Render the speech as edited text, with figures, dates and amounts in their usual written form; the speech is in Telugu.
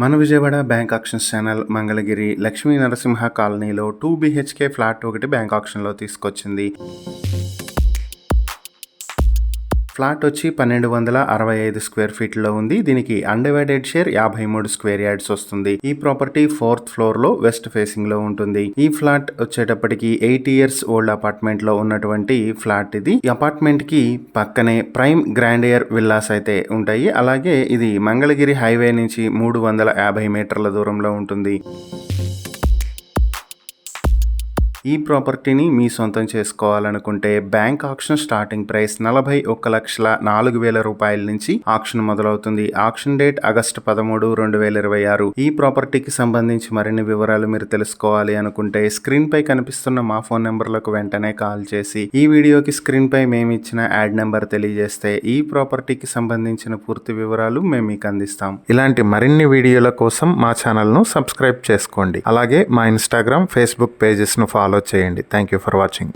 మన Vijayawada bank actions channel Mangalagiri Lakshmi Narasimha కాలనీలో 2 BHK ఫ్లాట్ ఒకటి బ్యాంక్ ఆక్షన్లో తీసుకొచ్చింది. ఫ్లాట్ వచ్చి 1265 స్క్వేర్ ఫీట్లో ఉంది. దీనికి అన్డివైడెడ్ షేర్ 53 స్క్వేర్ యార్డ్స్ వస్తుంది. ఈ ప్రాపర్టీ 4th ఫ్లోర్ లో వెస్ట్ ఫేసింగ్ లో ఉంటుంది. ఈ ఫ్లాట్ వచ్చేటప్పటికి 8 years ఓల్డ్ అపార్ట్మెంట్ లో ఉన్నటువంటి ఫ్లాట్ ఇది. ఈ అపార్ట్మెంట్ కి పక్కనే ప్రైమ్ గ్రాండియర్ విల్లాస్ అయితే ఉంటాయి. అలాగే ఇది మంగళగిరి హైవే నుంచి 350 మీటర్ల దూరంలో ఉంటుంది. ఈ ప్రాపర్టీని మీ సొంతం చేసుకోవాలనుకుంటే బ్యాంక్ ఆక్షన్ స్టార్టింగ్ ప్రైస్ 41,04,000 రూపాయల నుంచి ఆక్షన్ మొదలవుతుంది. Auction date August 13, 2026. ఈ ప్రాపర్టీకి సంబంధించి మరిన్ని వివరాలు మీరు తెలుసుకోవాలి అనుకుంటే స్క్రీన్ పై కనిపిస్తున్న మా ఫోన్ నెంబర్లకు వెంటనే కాల్ చేసి ఈ వీడియోకి స్క్రీన్ పై మేము ఇచ్చిన యాడ్ నెంబర్ తెలియజేస్తే ఈ ప్రాపర్టీకి సంబంధించిన పూర్తి వివరాలు మేము మీకు అందిస్తాం. ఇలాంటి మరిన్ని వీడియోల కోసం మా ఛానల్ ను సబ్స్క్రైబ్ చేసుకోండి. అలాగే మా ఇన్స్టాగ్రామ్, ఫేస్బుక్ పేజెస్ ను ఫాలో చేయండి. Thank you for watching.